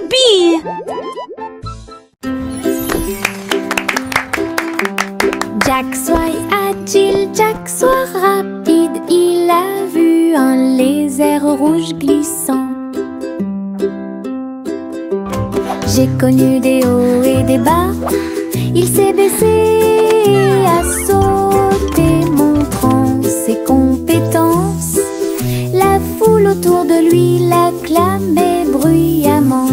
Youpi! Jack soit agile, Jack soit rapide, il a vu un lézard rouge glissant. J'ai connu des hauts et des bas, il s'est baissé, a sauté, montrant ses compétences. La foule autour de lui l'acclamait bruyamment.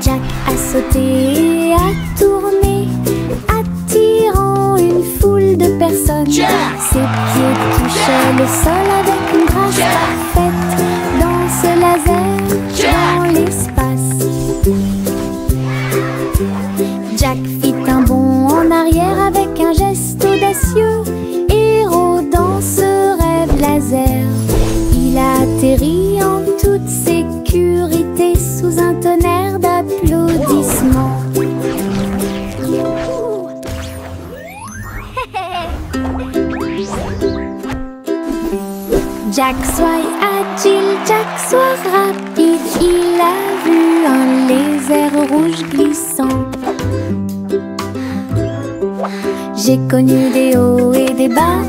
Jack a sauté et a tourné, attirant une foule de personnes. Ses pieds touchaient le sol avec une grâce parfaite. Danse laser dans l'espace. Jack fit un bond en arrière avec un geste audacieux. Héros dans ce rêve laser, il a atterri en toute sécurité sous un tonnerre d'applaudissements. Jack soit agile, Jack soit rapide, il a vu un lézard rouge glissant. J'ai connu des hauts et des bas,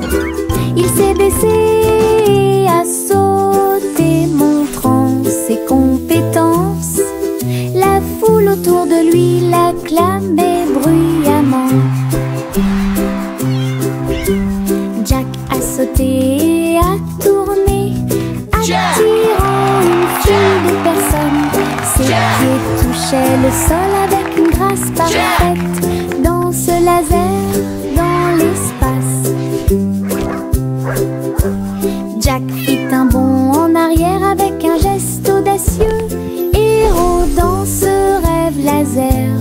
il s'est baissé, a sauté, montrant ses compétences. La foule autour de lui l'acclamait bruyamment. Jack a sauté et a tourné, attirant une foule de personnes. Ses pieds touchaient le sol avec une grâce parfaite. Danse laser dans l'espace. Jack fit un bond en arrière avec un geste audacieux. Héros dans ce rêve laser,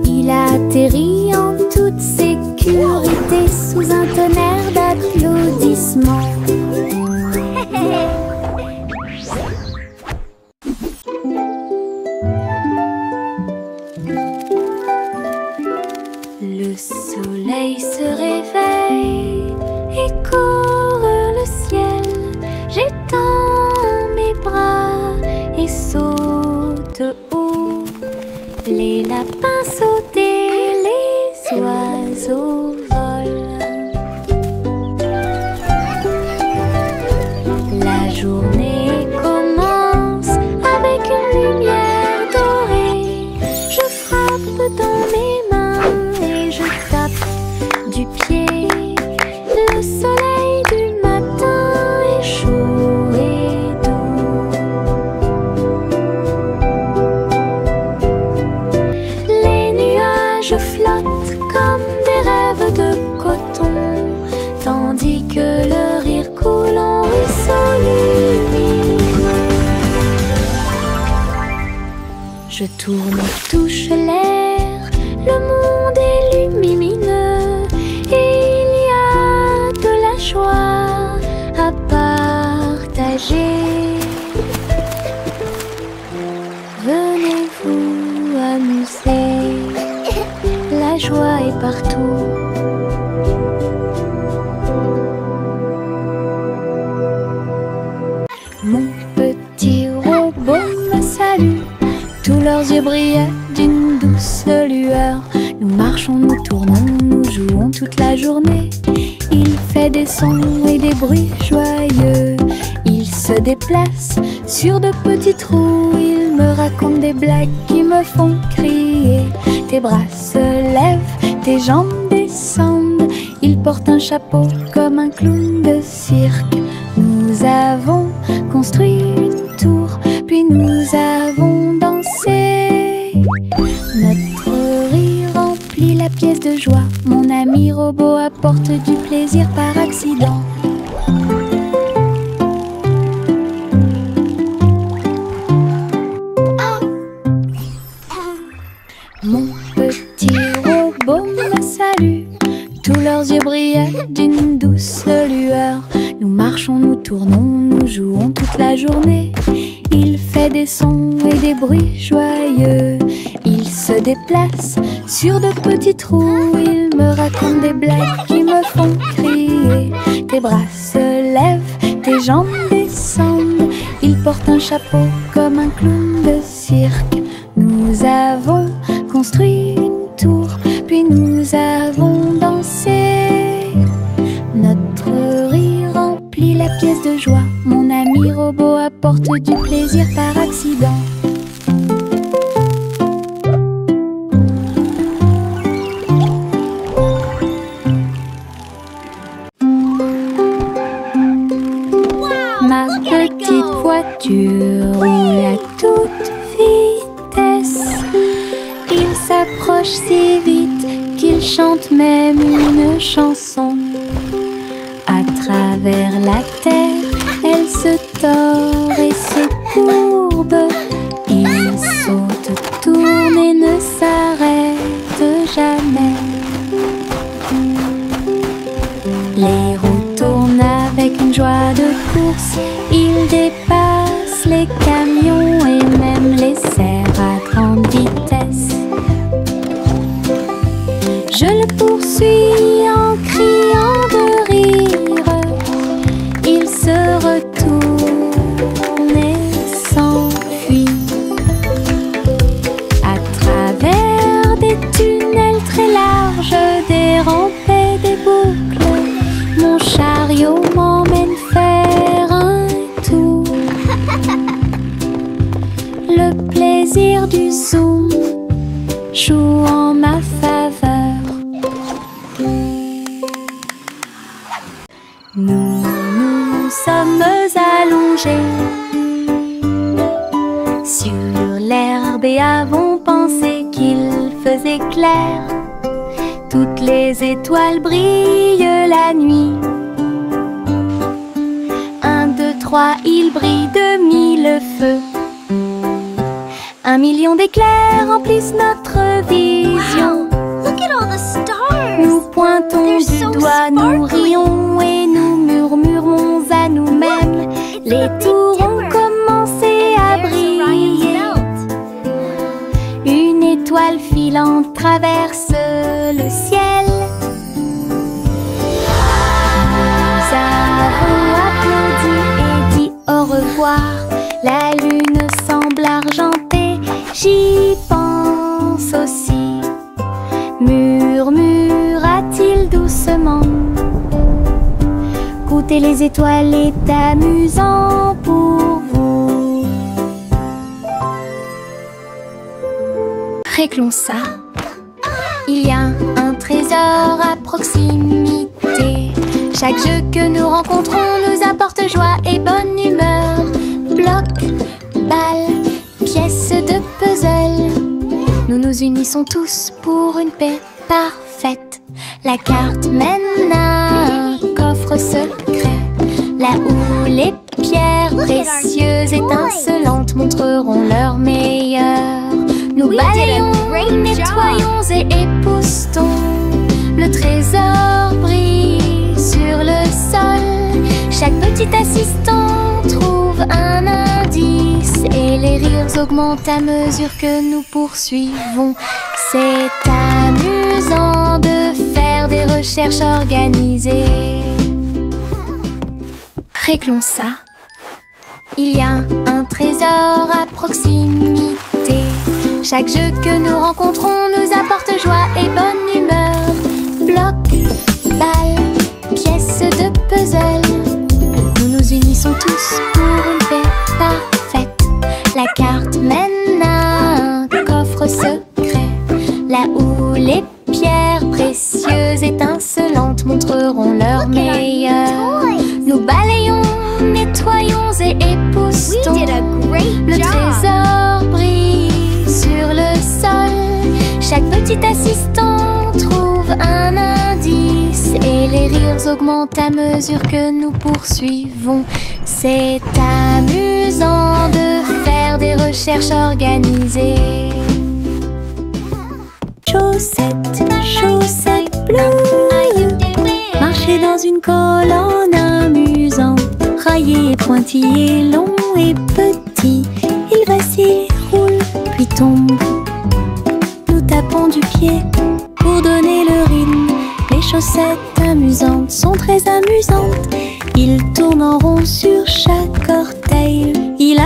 il a atterri en toute sécurité sous un tonnerre d'applaudissements. Le soleil se réveille et court le ciel. J'étends mes bras et saute haut. Les lapins sautent et les oiseaux volent. La journée commence avec une lumière dorée. Je frappe dans mes mains et je tape du pied. Le soleil du matin est chaud et doux. Les nuages flottent comme des rêves de coton, tandis que le rire coule en ruisseau lumineux. Je tourne, touche l'air, le monde est lumineux et il y a de la joie à partager. Venez vous amuser, la joie est partout. Mon petit robot me salue, tous leurs yeux brillaient d'une douce lueur. Nous marchons, nous tournons, nous jouons toute la journée. Il fait des sons et des bruits joyeux. Il se déplace sur de petits trous. Il me raconte des blagues qui me font crier. Tes bras se lèvent, tes jambes descendent. Il porte un chapeau comme un clown de cirque. Nous avons construit une tour, puis nous avons dansé. Notre rire remplit la pièce de joie. Mon ami robot apporte du plaisir par accident. Mon petit robot me salue, tous leurs yeux brillaient d'une douce lueur. Nous marchons, nous tournons, nous jouons toute la journée. Il fait des sons et des bruits joyeux. Il se déplace sur de petits trous. Il me raconte des blagues qui me font crier. Tes bras se lèvent, tes jambes descendent. Il porte un chapeau comme un clown de cirque. Nous avons construit une tour, puis nous avons dansé. Notre rire remplit la pièce de joie. Mon ami robot apporte du plaisir par accident. Ma petite voiture roule à toute vitesse. Il s'approche si vite qu'il chante même une chanson. À travers la terre, elle se tord et se courbe. Il saute, tourne et ne s'arrête jamais. Les roues tournent avec une joie de course. Il dépasse les camions et même les serres à grande vitesse. Je le poursuis en criant de rire. Il se retourne et s'enfuit. À travers des tunnels très larges, des rampes et des boucles, mon chariot m'emmène faire un tour. Le plaisir du zoom joue en ma faveur. Nous nous sommes allongés sur l'herbe et avons pensé qu'il faisait clair. Toutes les étoiles brillent la nuit. 1, 2, 3, il brille de 1000 feux. 1 million d'éclairs remplissent notre vision. Wow, look at all the stars. Nous pointons They're du so doigt, nous sparkly. rions et nous murmurons à nous-mêmes. Les tours ont commencé à briller. Une étoile filante traverse le ciel. Nous avons applaudi et dit au revoir. La lune semble argentée, j'y pense aussi. Murmura-t-il doucement. Goûter les étoiles est amusant pour vous. Réglons ça. Il y a un trésor à proximité. Chaque jeu que nous rencontrons nous apporte joie et bonne humeur. Bloc, balle, pièces de puzzle. Nous nous unissons tous pour une paix parfaite. La carte mène à un coffre secret, là où les pierres précieuses étincelantes montreront leur meilleur. Nous balayons, nettoyons et époustons. Le trésor brille sur le sol. Chaque petit assistant trouve un indice et les rires augmentent à mesure que nous poursuivons. C'est amusant de faire des recherches organisées. Réglons ça. Il y a un trésor à proximité. Chaque jeu que nous rencontrons nous apporte joie et bonne humeur. Bloc, balle, pièces de puzzle. Nous nous unissons tous pour une paix parfaite. La carte mène à un coffre secret, là où les pierres précieuses étincelantes montreront leur meilleur. Nous balayons, nettoyons et époustons. Le trésor brille sur le sol. Chaque petit assistant trouve un indice et les rires augmentent à mesure que nous poursuivons. C'est amusant de faire des recherches organisées. Chaussettes, chaussettes bleues, marcher dans une colonne amusante. Raillé et pointillé, long et petit, il vacille, roule, puis tombe. Nous tapons du pied pour donner le rythme. Les chaussettes amusantes sont très amusantes. Il tourne en rond sur chaque orteil. Il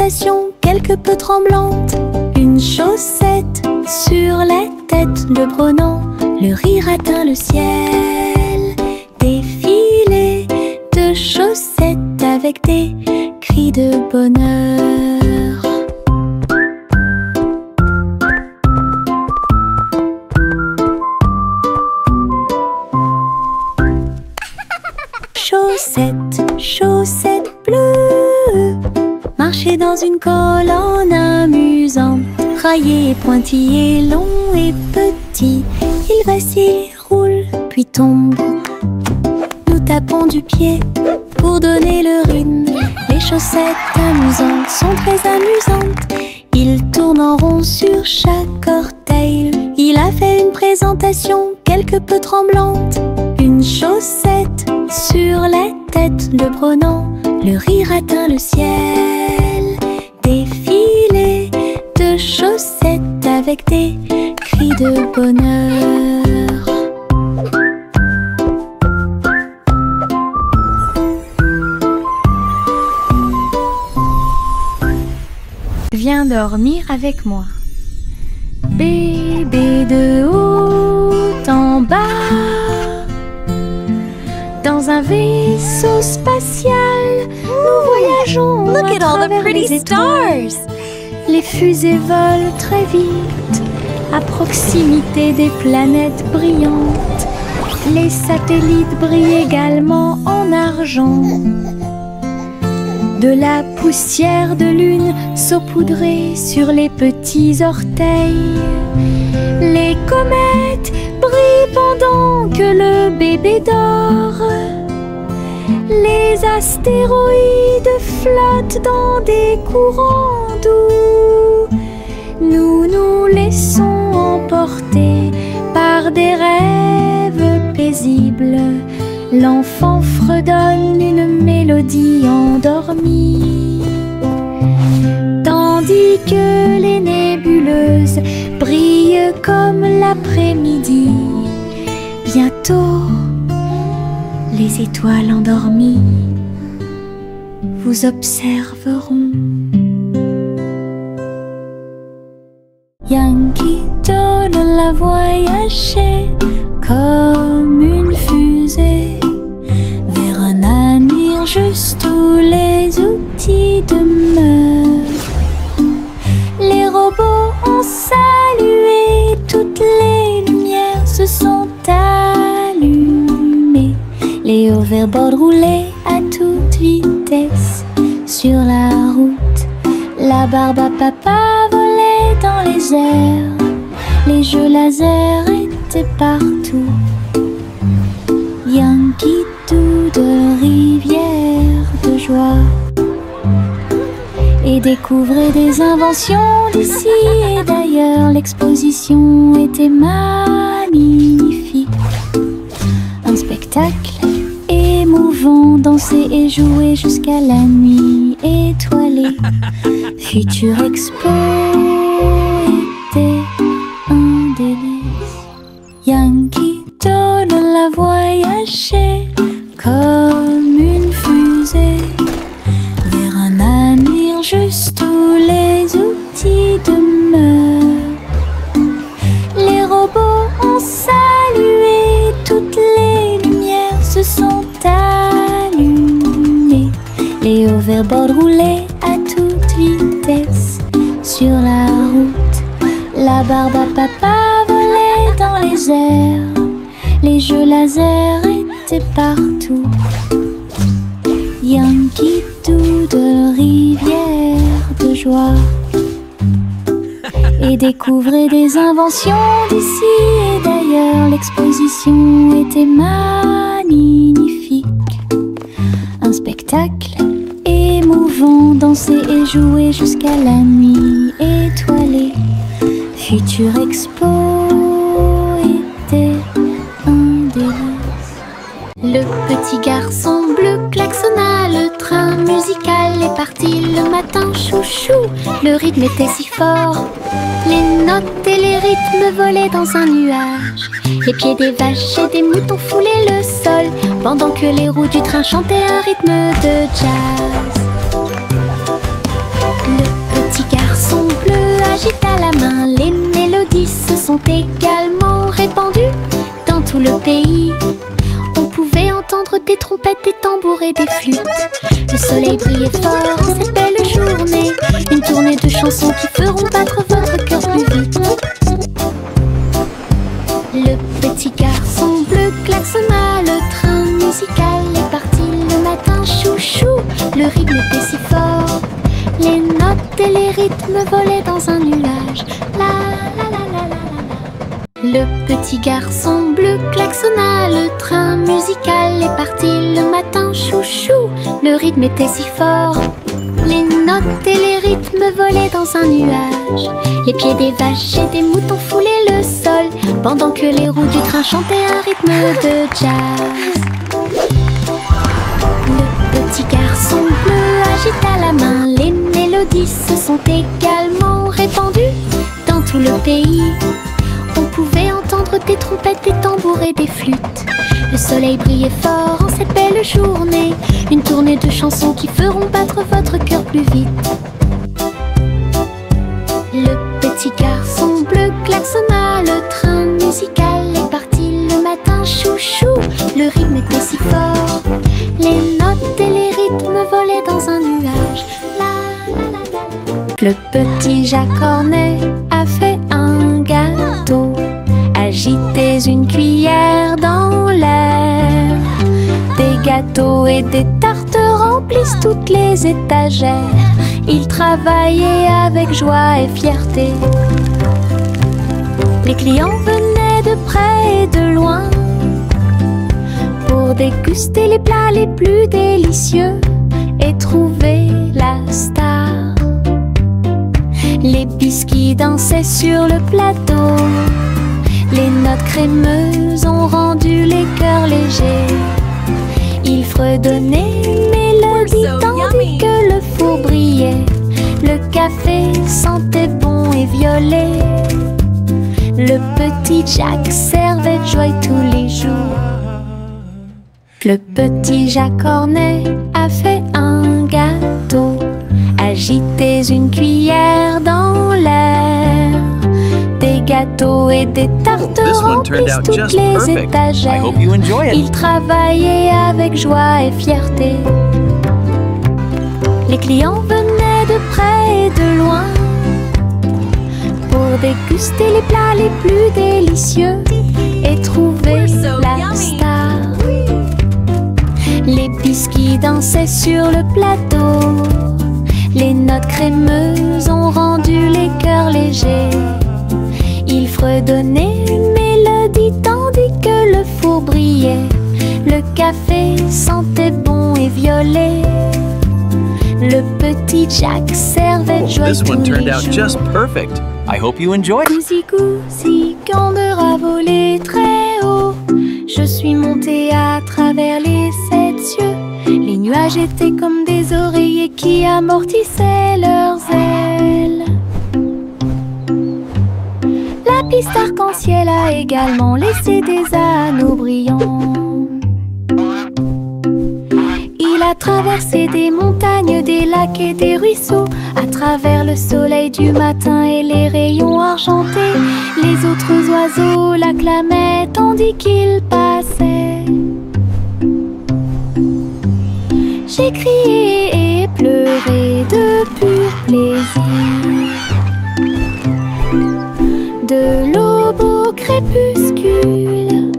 présentation quelque peu tremblante. Une chaussette sur la tête le prenant, le rire atteint le ciel. Défilé de chaussettes avec des cris de bonheur. Chaussettes, chaussettes bleues, marcher dans une colonne amusante. Raillé, pointillé, long et petit, il vacille, roule, puis tombe. Nous tapons du pied pour donner le rythme. Les chaussettes amusantes sont très amusantes. Il tourne en rond sur chaque orteil. Il a fait une présentation quelque peu tremblante. Une chaussette sur la tête le prenant, le rire atteint le ciel. Défilé de chaussettes avec des cris de bonheur. Viens dormir avec moi. Bébé de haut en bas, dans un vaisseau spatial, nous voyageons Look à at all the travers pretty les étoiles. stars. Les fusées volent très vite, à proximité des planètes brillantes. Les satellites brillent également en argent. De la poussière de lune saupoudrée sur les petits orteils. Les comètes brillent pendant que le bébé dort. Les astéroïdes flottent dans des courants doux. Nous nous laissons emporter par des rêves paisibles. L'enfant fredonne une mélodie endormie, tandis que les nébuleuses brillent comme l'après-midi. Bientôt, les étoiles endormies vous observeront. Yankee Doodle a voyagé comme une fusée vers un avenir juste où les outils demeurent. Les robots ont salué, toutes les lumières se sont allumées. Les hoverboards roulaient à toute vitesse sur la route. La barbe à papa volait dans les airs. Les jeux laser étaient partout. Yankee Doodle, rivière de joie, et découvrait des inventions d'ici et d'ailleurs. L'exposition était magnifique. Un spectacle émouvant, danser et jouer jusqu'à la nuit étoilée. Future Expo était un délice. Yankee Doodle a voyagé comme une fusée vers un avenir juste où les outils demeurent. Les robots ont salué, toutes les lumières se sont allumées. Les hoverboards roulaient à toute vitesse sur la route. La barbe à papa volait dans les airs. Les jeux laser étaient partout. Yankee Doodle, rivière de joie, et découvrait des inventions d'ici et d'ailleurs. L'exposition était magnifique. Un spectacle émouvant, danser et jouer jusqu'à la nuit étoilée. Future Expo était un délice. Le petit garçon bleu klaxonna, le train musical est parti le matin, chouchou. Le rythme était si fort, les notes et les rythmes volaient dans un nuage. Les pieds des vaches et des moutons foulaient le sol, pendant que les roues du train chantaient un rythme de jazz. Le à la main, les mélodies se sont également répandues dans tout le pays. On pouvait entendre des trompettes, des tambours et des flûtes. Le soleil brillait fort en cette belle journée. Une tournée de chansons qui feront battre votre cœur plus vite. Le petit garçon bleu klaxonna, le train musical est parti le matin, chouchou. Le rythme était si fort, les notes et les rythmes volaient dans un nuage. La la la la la la. Le petit garçon bleu klaxonna, le train musical est parti le matin, chouchou. Le rythme était si fort, les notes et les rythmes volaient dans un nuage. Les pieds des vaches et des moutons foulaient le sol, pendant que les roues du train chantaient un rythme de jazz. Le petit garçon bleu agita la main, les mélodies se sont également répandues dans tout le pays. On pouvait entendre des trompettes, des tambours et des flûtes. Le soleil brillait fort en cette belle journée. Une tournée de chansons qui feront battre votre cœur plus vite. Le petit garçon bleu klaxonna, le train musical est parti le matin, chouchou. Le rythme était si fort, les notes et les rythmes volaient dans un nuage. La, la, la, la. Le petit Jacques Cornet a fait un gâteau. Agitez une cuillère dans l'air. Des gâteaux et des tartes remplissent toutes les étagères. Il travaillait avec joie et fierté. Les clients venaient de près et de loin pour déguster les plats les plus délicieux et trouver la star. Les biscuits dansaient sur le plateau. Les notes crémeuses ont rendu les cœurs légers. Ils fredonnaient une mélodie tandis que le four brillait. Le café sentait bon et violet. Le petit Jacques servait de joie tous les jours. Le petit Jacques Cornet a fait un gâteau. Agitez une cuillère dans l'air. Des gâteaux et des tartes remplissent toutes les étagères. Il travaillait avec joie et fierté. Les clients venaient de près et de loin pour déguster les plats les plus délicieux et trouver la star. Les biscuits dansaient sur le plateau. Les notes crémeuses ont rendu les cœurs légers. Il fredonnait une mélodie tandis que le four brillait. Le café sentait bon et violet. Le petit Jacques servait de joie tous les jours. I hope you enjoyed. Coussi, candeur a volé très haut. Je suis montée à travers les 7 cieux. Les nuages étaient comme des oreillers qui amortissaient leurs ailes. La piste arc-en-ciel a également laissé des anneaux brillants. Il a traversé des montagnes, des lacs et des ruisseaux, à travers le soleil du matin et les rayons argentés. Les autres oiseaux l'acclamaient tandis qu'il passait. J'ai crié et pleuré de pur plaisir. De l'aube au crépuscule,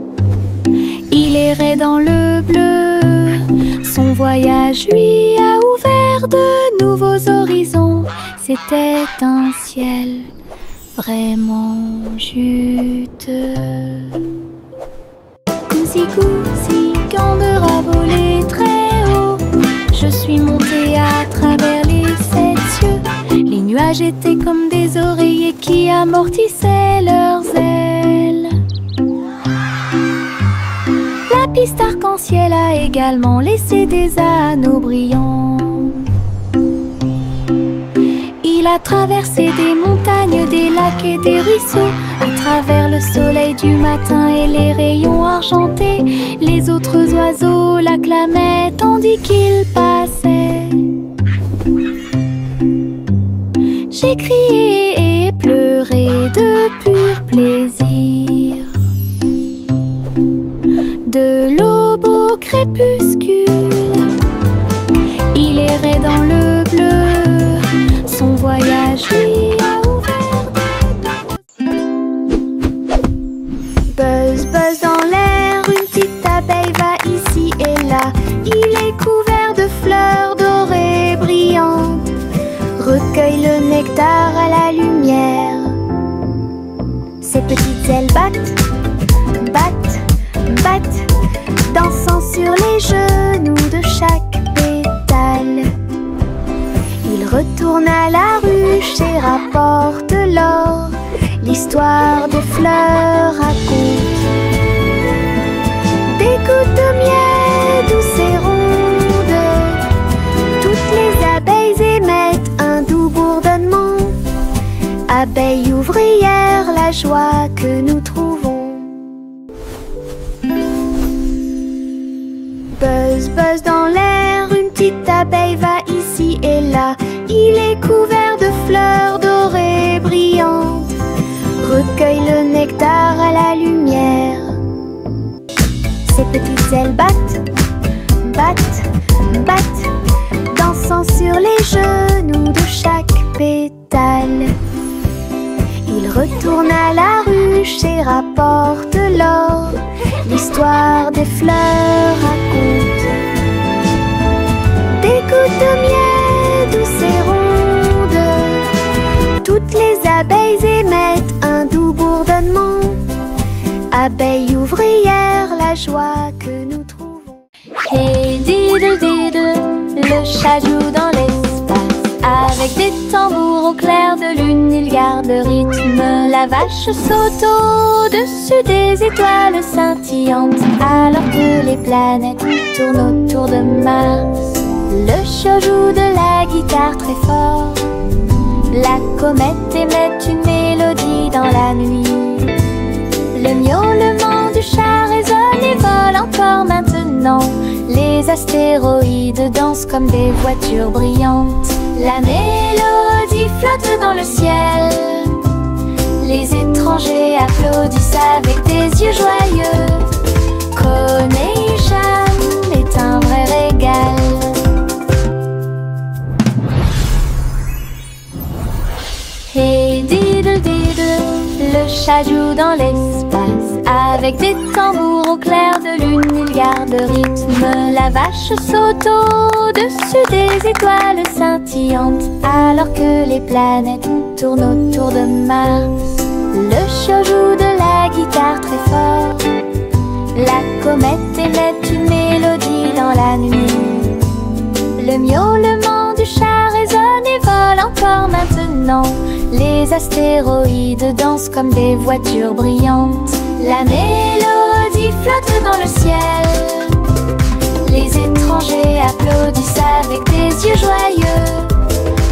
il errait dans le bleu. Son voyage lui a ouvert de nouveaux horizons. C'était un ciel vraiment juteux. Coussi, candeur a volé très haut. Je suis montée à travers les 7 cieux. Les nuages étaient comme des oreillers qui amortissaient leurs ailes. La piste arc-en-ciel a également laissé des anneaux brillants. Il a traversé des montagnes, des lacs et des ruisseaux, à travers le soleil du matin et les rayons argentés. Les autres oiseaux l'acclamaient tandis qu'il passait. J'ai crié et pleuré battent, battent, battent, dansant sur les genoux de chaque pétale. Ils retournent à la ruche et rapportent l'or. L'histoire des fleurs raconte des gouttes de miel douces et rondes. Toutes les abeilles émettent un doux bourdonnement. Abeilles ouvrières, la joie que nous trouvons. Buzz, buzz dans l'air, une petite abeille va ici et là. Il est couvert de fleurs dorées brillantes. Recueille le nectar à la lumière. Ses petites ailes battent, battent, battent, dansant sur les genoux de chaque pétale. Il retourne à la ruche et rapporte l'or. L'histoire des fleurs raconte des gouttes de miel douces et rondes. Toutes les abeilles émettent un doux bourdonnement. Abeilles ouvrières, la joie que nous trouvons. Hey diddle diddle, le chat joue dans l'espace. Avec des tambours au clair de lune, il garde le rythme. La vache saute au-dessus des étoiles scintillantes, alors que les planètes tournent autour de Mars. Le chat joue de la guitare très fort. La comète émet une mélodie dans la nuit. Le miaulement du chat résonne et vole encore maintenant. Les astéroïdes dansent comme des voitures brillantes. La mélodie flotte dans le ciel. Les étrangers applaudissent avec des yeux joyeux. Coronation est un vrai régal. Hey diddle diddle, le chat joue dans l'espace. Avec des tambours au clair de lune, il garde le rythme. La vache saute au-dessus des étoiles scintillantes, alors que les planètes tournent autour de Mars. Le chat joue de la guitare très fort. La comète émet une mélodie dans la nuit. Le miaulement du chat résonne et vole encore maintenant. Les astéroïdes dansent comme des voitures brillantes. La mélodie flotte dans le ciel. Les étrangers applaudissent avec des yeux joyeux.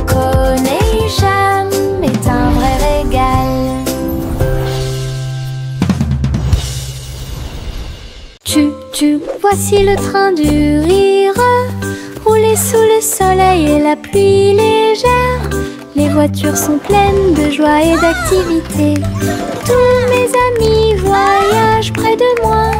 Coronation est un vrai régal. Tu, voici le train du rire, rouler sous le soleil et la pluie légère. Les voitures sont pleines de joie et d'activité. Tous mes amis voyagent près de moi.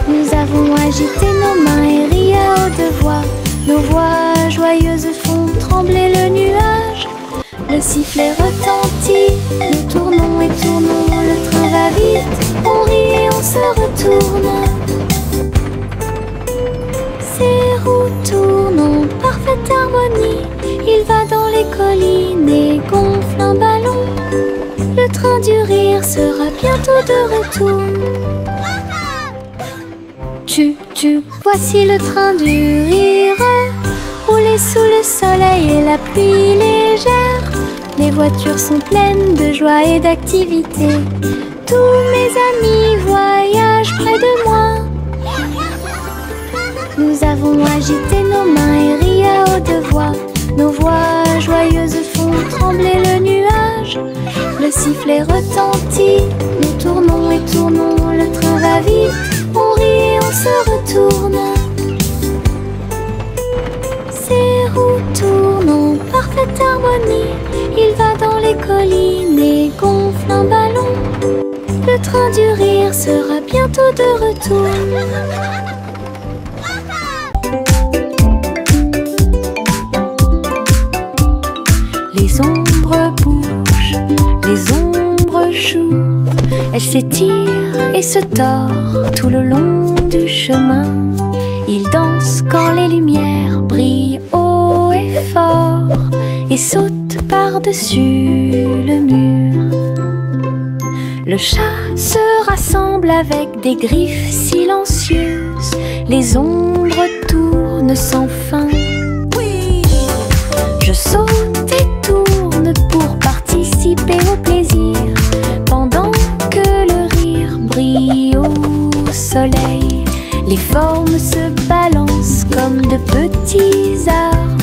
Nous avons agité nos mains et ri à haute voix. Nos voix joyeuses font trembler le nuage. Le sifflet retentit, nous tournons et tournons. Le train va vite, on rit et on se retourne. Ces roues tournent en parfaite harmonie. Il va dans les collines et gonfle un ballon. Le train du rire sera bientôt de retour. Tu, voici le train du rire, rouler sous le soleil et la pluie légère. Les voitures sont pleines de joie et d'activité. Tous mes amis voyagent près de moi. Nous avons agité nos mains et ri à haute voix. Nos voix joyeuses font trembler le nuage. Le sifflet retentit, nous tournons et tournons. Le train va vite, on rit et on se retourne. Ces roues tournent en parfaite harmonie. Il va dans les collines et gonfle un ballon. Le train du rire sera bientôt de retour. Les ombres bougent, les ombres jouent. Elles s'étirent et se tordent tout le long du chemin. Ils dansent quand les lumières brillent haut et fort et sautent par-dessus le mur. Le chat se rassemble avec des griffes silencieuses. Les ombres tournent sans fin. Je saute et tourne pour participer au plaisir, pendant que le rire brille au soleil. Les formes se balancent comme de petits arbres.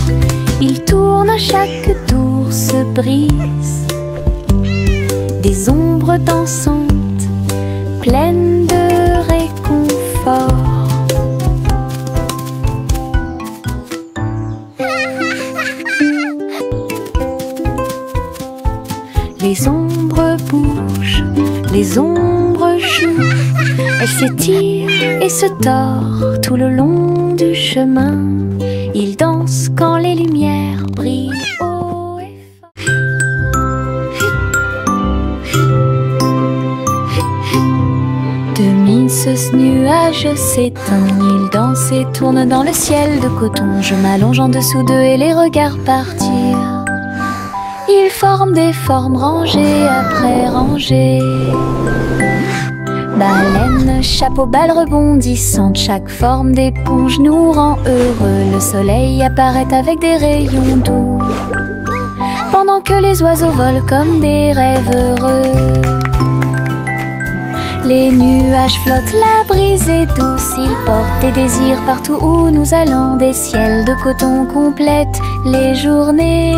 Ils tournent à chaque tour, se brisent. Des ombres dansantes, pleines de réconfort. Les ombres bougent, les ombres jouent. Elles s'étirent et se tordent tout le long du chemin. Ils dansent quand les lumières brillent haut et fort. Demi ce nuage s'éteint. Ils dansent et tournent dans le ciel de coton. Je m'allonge en dessous d'eux et les regarde partir. Ils forment des formes rangées après rangées. Baleine, chapeau, balle rebondissante, chaque forme d'éponge nous rend heureux. Le soleil apparaît avec des rayons doux, pendant que les oiseaux volent comme des rêves heureux. Les nuages flottent, la brise est douce, ils portent des désirs partout où nous allons. Des ciels de coton complètent les journées.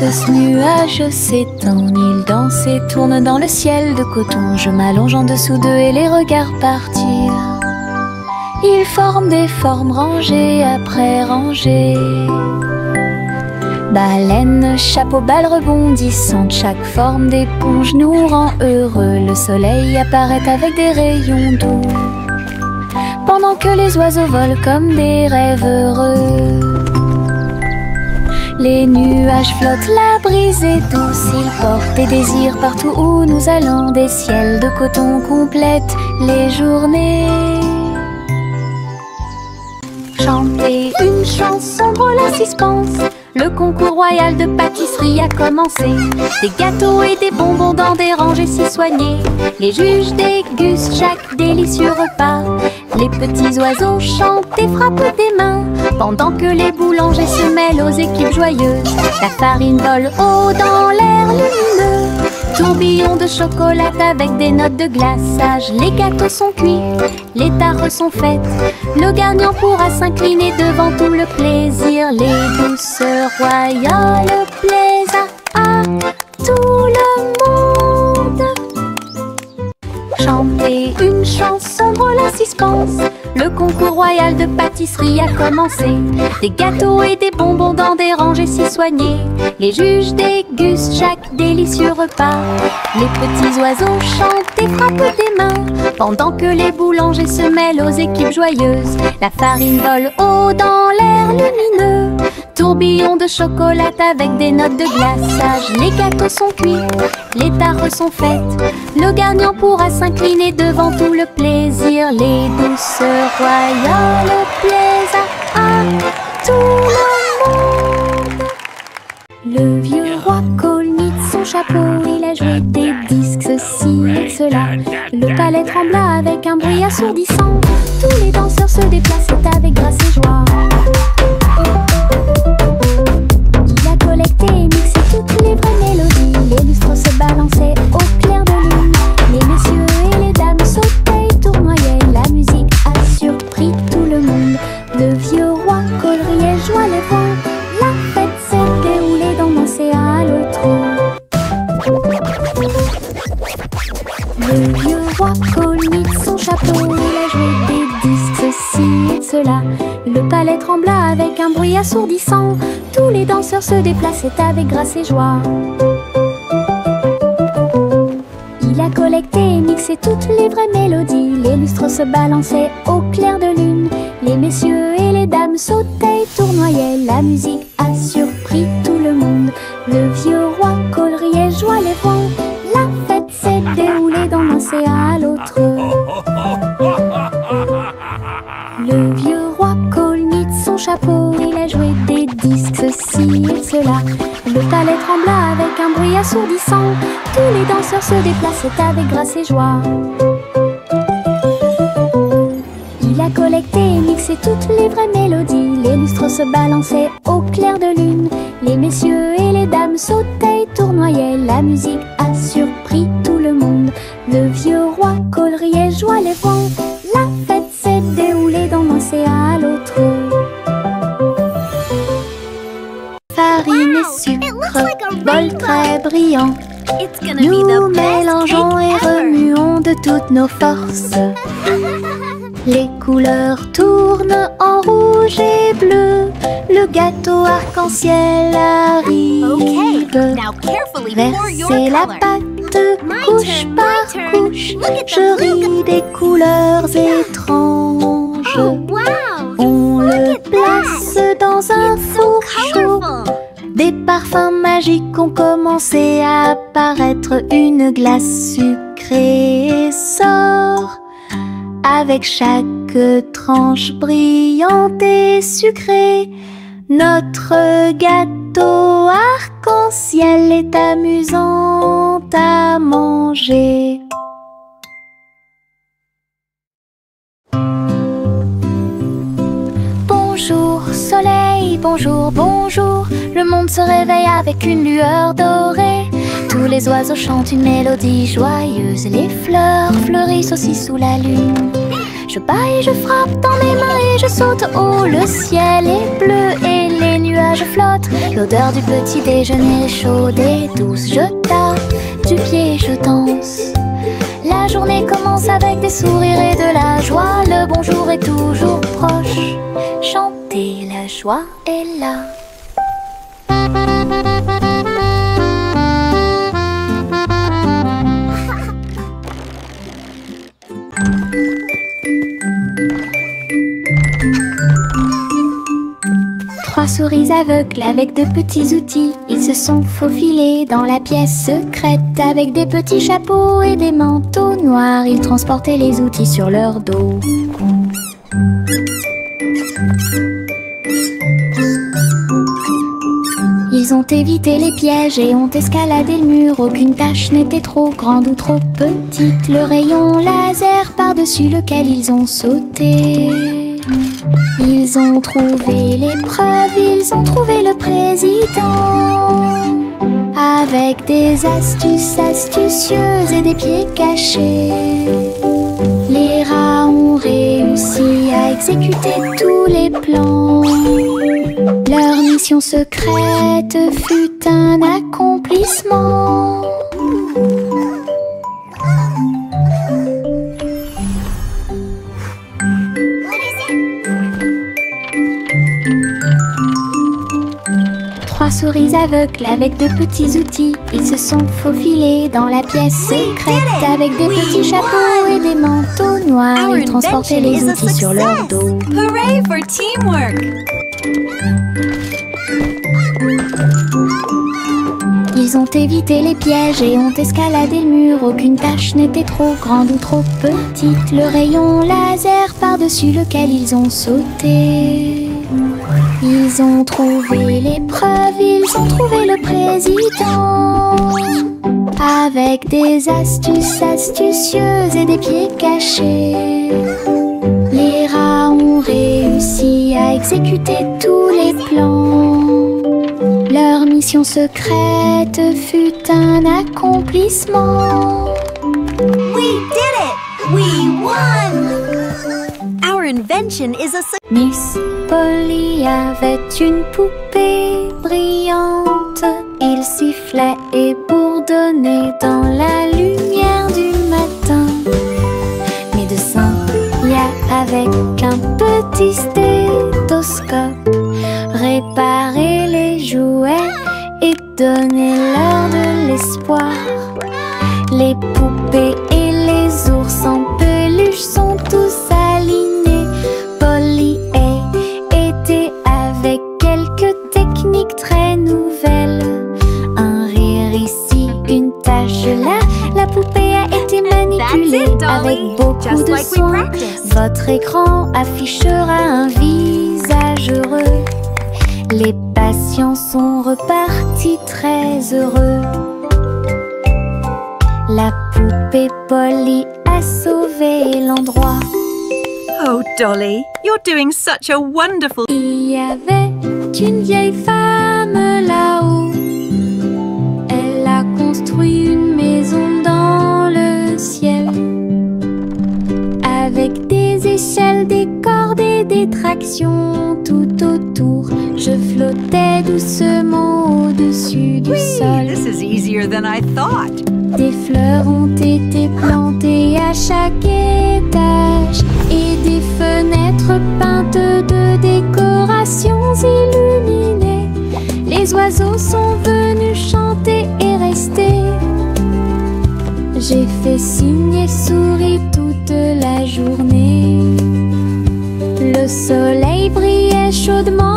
Ce nuage s'étend, il danse et tourne dans le ciel de coton. Je m'allonge en dessous d'eux et les regarde partir. Ils forment des formes rangées après rangées. Baleine, chapeau, balle rebondissante, chaque forme d'éponge nous rend heureux. Le soleil apparaît avec des rayons doux, pendant que les oiseaux volent comme des rêves heureux. Les nuages flottent, la brise est douce, ils portent des désirs partout où nous allons. Des ciels de coton complètent les journées. Chanter une chanson drôle à suspense. Le concours royal de pâtisserie a commencé. Des gâteaux et des bonbons dans des rangées si soignées. Les juges dégustent chaque délicieux repas. Les petits oiseaux chantent et frappent des mains, pendant que les boulangers se mêlent aux équipes joyeuses. La farine vole haut dans l'air lumineux. Tourbillon de chocolat avec des notes de glaçage. Les gâteaux sont cuits, les tares sont faites. Le gagnant pourra s'incliner devant tout le plaisir. Les douceurs royales plaisent à tout le monde. Chanter une chanson drôle à suspense. Le concours royal de pâtisserie a commencé. Des gâteaux et des bonbons dans des rangées si soignées. Les juges dégustent chaque délicieux repas. Les petits oiseaux chantent et frappent des mains, pendant que les boulangers se mêlent aux équipes joyeuses. La farine vole haut dans l'air lumineux. Tourbillon de chocolat avec des notes de glaçage. Les gâteaux sont cuits, les tares sont faites. Le gagnant pourra s'incliner devant tout le plaisir. Les douceurs royales plaisent à tout le monde. Le vieux roi colmite son chapeau, il a joué des disques, ceci et cela. Le palais trembla avec un bruit assourdissant. Tous les danseurs se déplaçaient avec grâce et joie. Il a collecté et mixé toutes les vraies mélodies. Les lustres se balançaient au clair de lune. Les messieurs et les dames sautaient et tournoyaient. La musique a surpris tout le monde. Le vieux roi coleriait, joie les vents. La fête s'est déroulée dans l'océan à l'autre. Le vieux roi colmite son chapeau, il a joué des disques, ceci et cela. Le palais trembla avec un bruit assourdissant. Tous les danseurs se déplaçaient avec grâce et joie. Il a collecté et mixé toutes les vraies mélodies. Les lustres se balançaient au clair de lune. Les messieurs et les dames sautaient et tournoyaient. La musique a surpris tout le monde. Le vieux roi coleriait, joie les vents. La fête s'est déroulée d'un océan à l'autre. Le vieux roi assourdissant. Tous les danseurs se déplaçaient avec grâce et joie. Il a collecté et mixé toutes les vraies mélodies. Les lustres se balançaient au clair de lune. Les messieurs et les dames sautaient et tournoyaient. La musique a surpris tout le monde. Le vieux roi coleriait, joie les vents. La fête s'est déroulée d'un océan à l'autre. Farine et sucre, bol très brillant. Nous mélangeons et remuons de toutes nos forces. Les couleurs tournent en rouge et bleu. Le gâteau arc-en-ciel arrive. Versez la pâte couche par couche. Je ris des couleurs étranges. On le place dans un four chaud. Des parfums magiques ont commencé à apparaître. Une glace sucrée sort avec chaque tranche brillante et sucrée. Notre gâteau arc-en-ciel est amusant à manger. Bonjour soleil, bonjour, bonjour. Le monde se réveille avec une lueur dorée. Tous les oiseaux chantent une mélodie joyeuse. Les fleurs fleurissent aussi sous la lune. Je bats et je frappe dans mes mains et je saute haut. Le ciel est bleu et les nuages flottent. L'odeur du petit déjeuner est chaude et douce. Je tape du pied et je danse. La journée commence avec des sourires et de la joie. Le bonjour est toujours proche. Chantez, la joie est là. Trois souris aveugles avec de petits outils. Ils se sont faufilés dans la pièce secrète. Avec des petits chapeaux et des manteaux noirs, ils transportaient les outils sur leur dos. Ils ont évité les pièges et ont escaladé le mur. Aucune tâche n'était trop grande ou trop petite. Le rayon laser par-dessus lequel ils ont sauté. Ils ont trouvé l'épreuve, ils ont trouvé le président. Avec des astuces astucieuses et des pieds cachés, les rats ont réussi à exécuter tous les plans. Leur mission secrète fut un accomplissement. Trois souris aveugles avec de petits outils. Ils se sont faufilés dans la pièce secrète. Avec des petits chapeaux et des manteaux noirs, ils transportaient les outils sur leur dos. Hooray for teamwork! Ils ont évité les pièges et ont escaladé le mur. Aucune tâche n'était trop grande ou trop petite. Le rayon laser par-dessus lequel ils ont sauté. Ils ont trouvé l'épreuve, ils ont trouvé le président. Avec des astuces astucieuses et des pieds cachés, les rats ont réussi à exécuter tous les plans. Leur mission secrète fut un accomplissement. We did it! We won! Our invention is a success. Miss Polly avait une poupée brillante. Il sifflait et bourdonnait dans la lumière du matin. Médecin, avec un petit stéthoscope, réparer les jouets et donner-leur de l'espoir. Les poupées et les ours en peluche sont tous alignés. Polly était avec quelques techniques très nouvelles. Un rire ici, une tache là. La poupée a été manipulée avec beaucoup de soin. Votre écran affichera un visage heureux. Les patients sont repartis très heureux. et Polly a sauvé l'endroit. Oh, Dolly, you're doing such a wonderful... Il y avait une vieille femme là-haut. Elle a construit une maison dans le ciel, avec des échelles, des cordes et des tractions tout autour. Je flottais doucement au-dessus du sol. This is easier than I thought. Des fleurs ont été plantées à chaque étage et des fenêtres peintes de décorations illuminées. Les oiseaux sont venus chanter et rester. J'ai fait signe et souri toute la journée. Le soleil brillait chaudement